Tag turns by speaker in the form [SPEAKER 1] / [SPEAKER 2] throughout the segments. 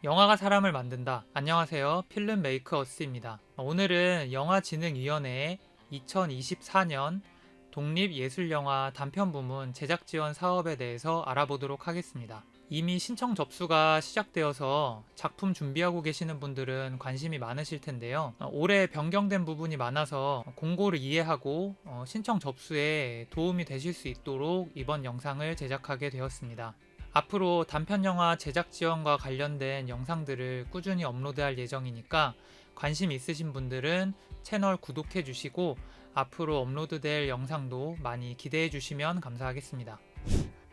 [SPEAKER 1] 영화가 사람을 만든다. 안녕하세요. 필름 메이크 어스입니다. 오늘은 영화진흥위원회의 2024년 독립예술영화 단편 부문 제작 지원 사업에 대해서 알아보도록 하겠습니다. 이미 신청 접수가 시작되어서 작품 준비하고 계시는 분들은 관심이 많으실 텐데요. 올해 변경된 부분이 많아서 공고를 이해하고 신청 접수에 도움이 되실 수 있도록 이번 영상을 제작하게 되었습니다. 앞으로 단편 영화 제작 지원과 관련된 영상들을 꾸준히 업로드할 예정이니까 관심 있으신 분들은 채널 구독해 주시고 앞으로 업로드될 영상도 많이 기대해 주시면 감사하겠습니다.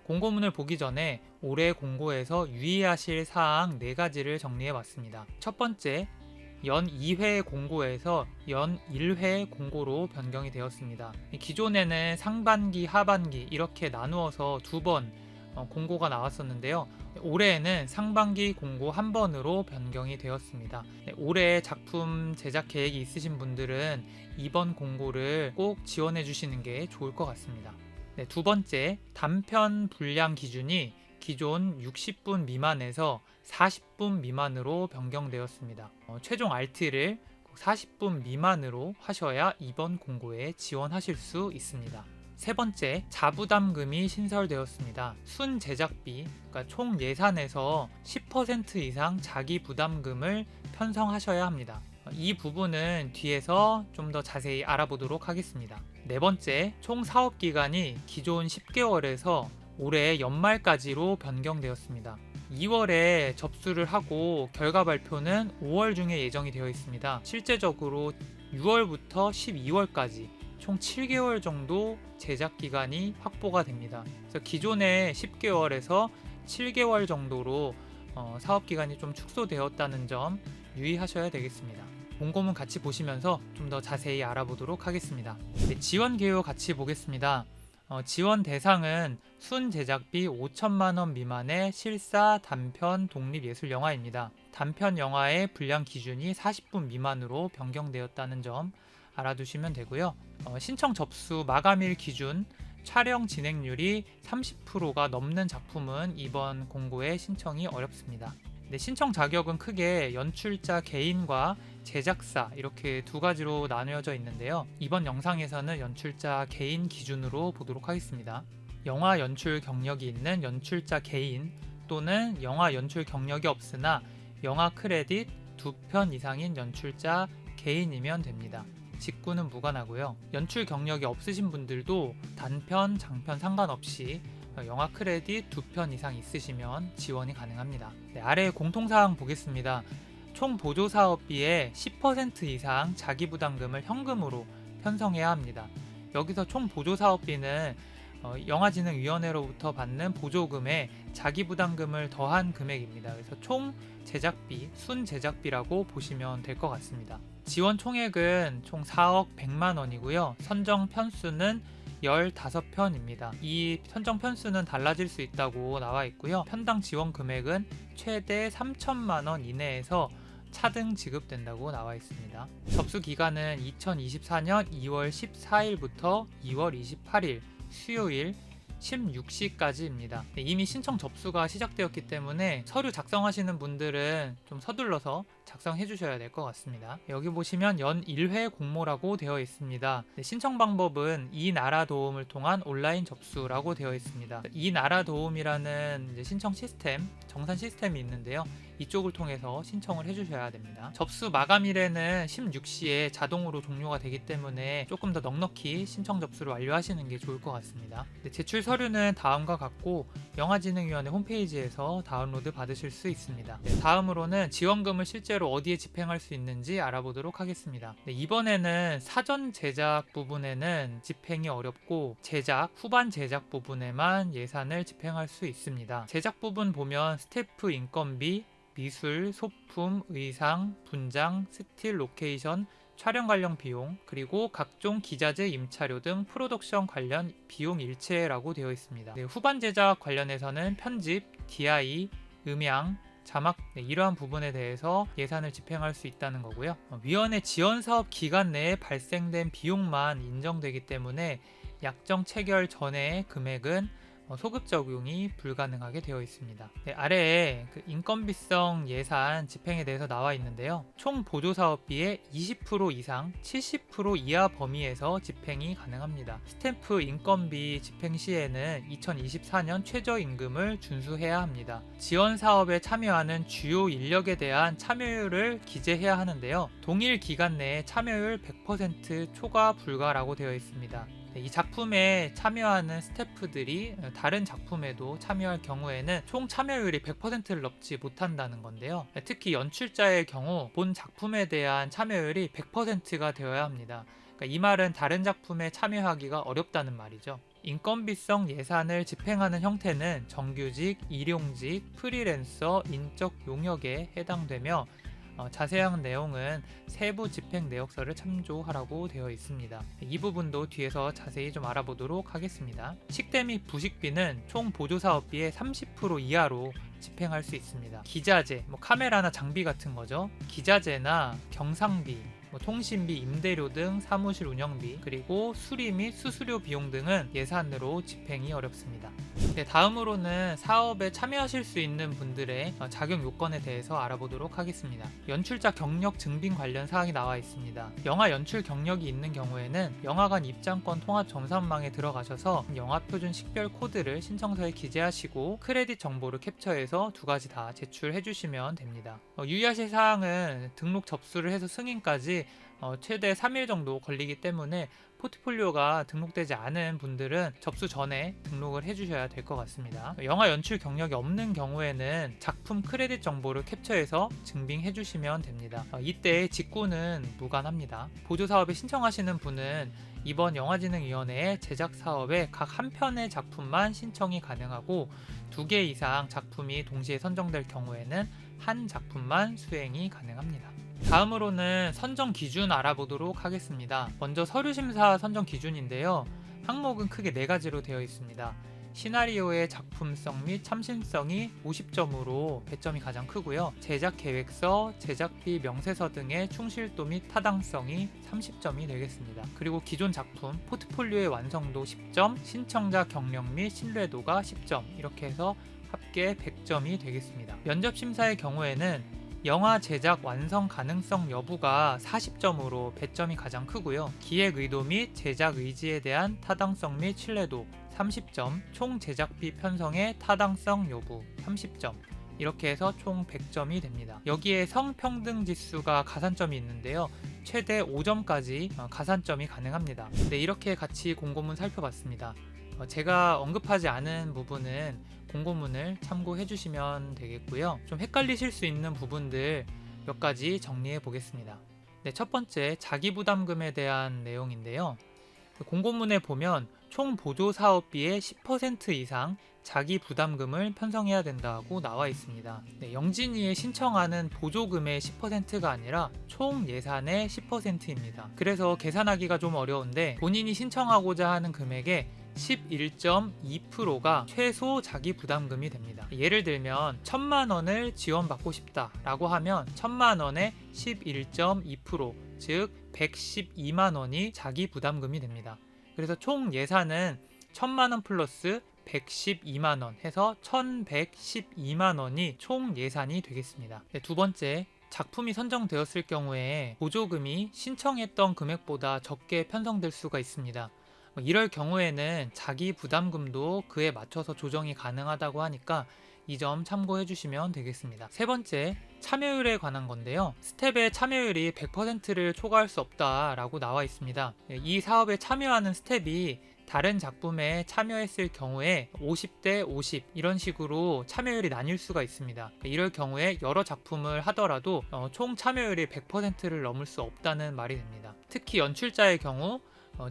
[SPEAKER 1] 공고문을 보기 전에 올해 공고에서 유의하실 사항 4가지를 정리해 봤습니다. 첫 번째, 연 2회 공고에서 연 1회 공고로 변경이 되었습니다. 기존에는 상반기, 하반기 이렇게 나누어서 2번 공고가 나왔었는데요. 올해에는 상반기 공고 한 번으로 변경이 되었습니다. 올해 작품 제작 계획이 있으신 분들은 이번 공고를 꼭 지원해 주시는 게 좋을 것 같습니다. 두 번째, 단편 분량 기준이 기존 60분 미만에서 40분 미만으로 변경되었습니다. 최종 RT를 40분 미만으로 하셔야 이번 공고에 지원하실 수 있습니다. 세 번째, 자부담금이 신설되었습니다. 순 제작비, 그러니까 총 예산에서 10% 이상 자기 부담금을 편성하셔야 합니다. 이 부분은 뒤에서 좀 더 자세히 알아보도록 하겠습니다. 네 번째, 총 사업기간이 기존 10개월에서 올해 연말까지로 변경되었습니다. 2월에 접수를 하고 결과 발표는 5월 중에 예정이 되어 있습니다. 실제적으로 6월부터 12월까지 총 7개월 정도 제작 기간이 확보가 됩니다. 그래서 기존의 10개월에서 7개월 정도로 사업 기간이 좀 축소되었다는 점 유의하셔야 되겠습니다. 공고문 같이 보시면서 좀 더 자세히 알아보도록 하겠습니다. 지원 개요 같이 보겠습니다. 지원 대상은 순 제작비 5천만 원 미만의 실사 단편 독립예술 영화입니다. 단편 영화의 분량 기준이 40분 미만으로 변경되었다는 점 알아두시면 되고요. 신청 접수 마감일 기준 촬영 진행률이 30%가 넘는 작품은 이번 공고에 신청이 어렵습니다. 신청 자격은 크게 연출자 개인과 제작사 이렇게 2가지로 나뉘어져 있는데요. 이번 영상에서는 연출자 개인 기준으로 보도록 하겠습니다. 영화 연출 경력이 있는 연출자 개인 또는 영화 연출 경력이 없으나 영화 크레딧 2편 이상인 연출자 개인이면 됩니다. 직구는 무관하고요. 연출 경력이 없으신 분들도 단편, 장편 상관없이 영화 크레딧 2편 이상 있으시면 지원이 가능합니다. 아래 공통사항 보겠습니다. 총 보조사업비의 10% 이상 자기부담금을 현금으로 편성해야 합니다. 여기서 총 보조사업비는 영화진흥위원회로부터 받는 보조금에 자기부담금을 더한 금액입니다. 그래서 총 제작비, 순 제작비라고 보시면 될 것 같습니다. 지원 총액은 총 4억 100만 원이고요. 선정 편수는 15편입니다. 이 선정 편수는 달라질 수 있다고 나와 있고요. 편당 지원 금액은 최대 3천만 원 이내에서 차등 지급된다고 나와 있습니다. 접수 기간은 2024년 2월 14일부터 2월 28일 수요일 16시까지입니다. 이미 신청 접수가 시작되었기 때문에 서류 작성하시는 분들은 좀 서둘러서 작성해 주셔야 될 것 같습니다. 여기 보시면 연 1회 공모라고 되어 있습니다. 신청 방법은 이 나라 도움을 통한 온라인 접수라고 되어 있습니다. 이 나라 도움이라는 신청 시스템, 정산 시스템이 있는데요. 이쪽을 통해서 신청을 해주셔야 됩니다. 접수 마감일에는 16시에 자동으로 종료가 되기 때문에 조금 더 넉넉히 신청 접수를 완료하시는 게 좋을 것 같습니다. 제출 서류는 다음과 같고 영화진흥위원회 홈페이지에서 다운로드 받으실 수 있습니다. 다음으로는 지원금을 실제로 어디에 집행할 수 있는지 알아보도록 하겠습니다. 이번에는 사전 제작 부분에는 집행이 어렵고 제작, 후반 제작 부분에만 예산을 집행할 수 있습니다. 제작 부분 보면 스태프 인건비, 미술, 소품, 의상, 분장, 스틸, 로케이션, 촬영 관련 비용, 그리고 각종 기자재 임차료 등 프로덕션 관련 비용 일체라고 되어 있습니다. 후반 제작 관련해서는 편집, DI, 음향, 자막 이러한 부분에 대해서 예산을 집행할 수 있다는 거고요. 위원회 지원 사업 기간 내에 발생된 비용만 인정되기 때문에 약정 체결 전의 금액은 소급 적용이 불가능하게 되어 있습니다. 네, 아래에 인건비성 예산 집행에 대해서 나와 있는데요. 총 보조사업비의 20% 이상 70% 이하 범위에서 집행이 가능합니다. 스탬프 인건비 집행 시에는 2024년 최저임금을 준수해야 합니다. 지원 사업에 참여하는 주요 인력에 대한 참여율을 기재해야 하는데요. 동일 기간 내에 참여율 100% 초과 불가라고 되어 있습니다. 이 작품에 참여하는 스태프들이 다른 작품에도 참여할 경우에는 총 참여율이 100%를 넘지 못한다는 건데요. 특히 연출자의 경우 본 작품에 대한 참여율이 100%가 되어야 합니다. 그러니까 이 말은 다른 작품에 참여하기가 어렵다는 말이죠. 인건비성 예산을 집행하는 형태는 정규직, 일용직, 프리랜서, 인적 용역에 해당되며 자세한 내용은 세부 집행 내역서를 참조하라고 되어 있습니다. 이 부분도 뒤에서 자세히 좀 알아보도록 하겠습니다. 식대 및 부식비는 총 보조사업비의 30% 이하로 집행할 수 있습니다. 기자재, 카메라나 장비 같은 거죠. 기자재나 경상비, 통신비, 임대료 등 사무실 운영비, 그리고 수리 및 수수료 비용 등은 예산으로 집행이 어렵습니다. 네, 다음으로는 사업에 참여하실 수 있는 분들의 자격 요건에 대해서 알아보도록 하겠습니다. 연출자 경력 증빙 관련 사항이 나와 있습니다. 영화 연출 경력이 있는 경우에는 영화관 입장권 통합 점선망에 들어가셔서 영화 표준 식별 코드를 신청서에 기재하시고 크레딧 정보를 캡처해서 두 가지 다 제출해 주시면 됩니다. 유의하실 사항은 등록 접수를 해서 승인까지 최대 3일 정도 걸리기 때문에 포트폴리오가 등록되지 않은 분들은 접수 전에 등록을 해주셔야 될 것 같습니다. 영화 연출 경력이 없는 경우에는 작품 크레딧 정보를 캡처해서 증빙해 주시면 됩니다. 이때 직구는 무관합니다. 보조사업에 신청하시는 분은 이번 영화진흥위원회의 제작 사업에 각 한 편의 작품만 신청이 가능하고 2개 이상 작품이 동시에 선정될 경우에는 한 작품만 수행이 가능합니다. 다음으로는 선정 기준 알아보도록 하겠습니다. 먼저 서류심사 선정 기준인데요. 항목은 크게 4가지로 되어 있습니다. 시나리오의 작품성 및 참신성이 50점으로 배점이 가장 크고요. 제작 계획서, 제작비 명세서 등의 충실도 및 타당성이 30점이 되겠습니다. 그리고 기존 작품, 포트폴리오의 완성도 10점, 신청자 경력 및 신뢰도가 10점, 이렇게 해서 합계 100점이 되겠습니다. 면접 심사의 경우에는 영화 제작 완성 가능성 여부가 40점으로 배점이 가장 크고요. 기획 의도 및 제작 의지에 대한 타당성 및 신뢰도 30점, 총 제작비 편성의 타당성 여부 30점, 이렇게 해서 총 100점이 됩니다. 여기에 성평등 지수가 가산점이 있는데요. 최대 5점까지 가산점이 가능합니다. 네, 이렇게 같이 공고문 살펴봤습니다. 제가 언급하지 않은 부분은 공고문을 참고해 주시면 되겠고요. 좀 헷갈리실 수 있는 부분들 몇 가지 정리해 보겠습니다. 네, 첫 번째 자기부담금에 대한 내용인데요. 공고문에 보면 총 보조사업비의 10% 이상 자기부담금을 편성해야 된다고 나와 있습니다. 네, 영진이에 신청하는 보조금의 10%가 아니라 총 예산의 10%입니다. 그래서 계산하기가 좀 어려운데 본인이 신청하고자 하는 금액의 11.2%가 최소 자기부담금이 됩니다. 예를 들면 1,000만원을 지원받고 싶다라고 하면 1,000만원의 11.2%, 즉 112만원이 자기부담금이 됩니다. 그래서 총 예산은 1,000만원 플러스 112만원 해서 1,112만원이 총 예산이 되겠습니다. 네, 두 번째, 작품이 선정되었을 경우에 보조금이 신청했던 금액보다 적게 편성될 수가 있습니다. 이럴 경우에는 자기 부담금도 그에 맞춰서 조정이 가능하다고 하니까 이 점 참고해 주시면 되겠습니다. 세 번째, 참여율에 관한 건데요. 스텝의 참여율이 100%를 초과할 수 없다라고 나와 있습니다. 이 사업에 참여하는 스텝이 다른 작품에 참여했을 경우에 50대 50 이런 식으로 참여율이 나뉠 수가 있습니다. 이럴 경우에 여러 작품을 하더라도 총 참여율이 100%를 넘을 수 없다는 말이 됩니다. 특히 연출자의 경우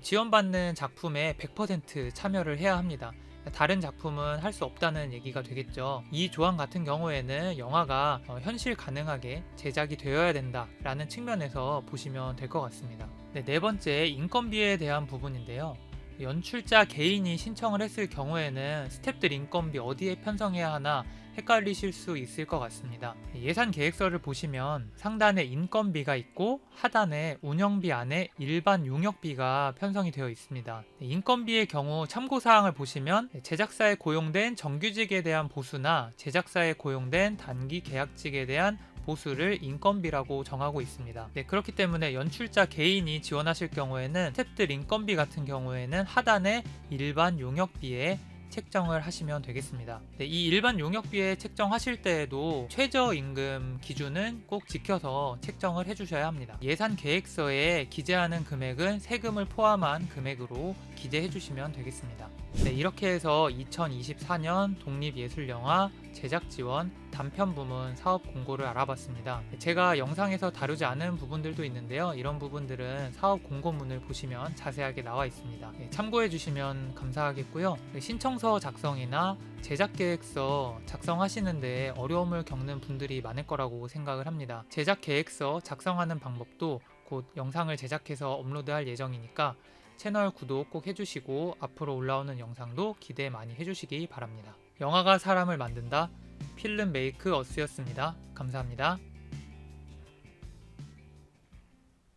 [SPEAKER 1] 지원받는 작품에 100% 참여를 해야 합니다. 다른 작품은 할 수 없다는 얘기가 되겠죠. 이 조항 같은 경우에는 영화가 현실 가능하게 제작이 되어야 된다라는 측면에서 보시면 될 것 같습니다. 네 번째, 인건비에 대한 부분인데요. 연출자 개인이 신청을 했을 경우에는 스탭들 인건비 어디에 편성해야 하나 헷갈리실 수 있을 것 같습니다. 예산 계획서를 보시면 상단에 인건비가 있고 하단에 운영비 안에 일반 용역비가 편성이 되어 있습니다. 인건비의 경우 참고사항을 보시면 제작사에 고용된 정규직에 대한 보수나 제작사에 고용된 단기 계약직에 대한 보수를 인건비라고 정하고 있습니다. 그렇기 때문에 연출자 개인이 지원하실 경우에는 스태프들 인건비 같은 경우에는 하단에 일반 용역비에 책정을 하시면 되겠습니다. 이 일반 용역비에 책정하실 때에도 최저임금 기준은 꼭 지켜서 책정을 해주셔야 합니다. 예산 계획서에 기재하는 금액은 세금을 포함한 금액으로 기재해 주시면 되겠습니다. 이렇게 해서 2024년 독립예술영화 제작지원 단편 부문 사업 공고를 알아봤습니다. 제가 영상에서 다루지 않은 부분들도 있는데요. 이런 부분들은 사업 공고문을 보시면 자세하게 나와 있습니다. 참고해 주시면 감사하겠고요. 신청서 작성이나 제작계획서 작성하시는데 어려움을 겪는 분들이 많을 거라고 생각을 합니다. 제작계획서 작성하는 방법도 곧 영상을 제작해서 업로드할 예정이니까 채널 구독 꼭 해주시고 앞으로 올라오는 영상도 기대 많이 해주시기 바랍니다. 영화가 사람을 만든다. 필름 메이크 어스였습니다. 감사합니다.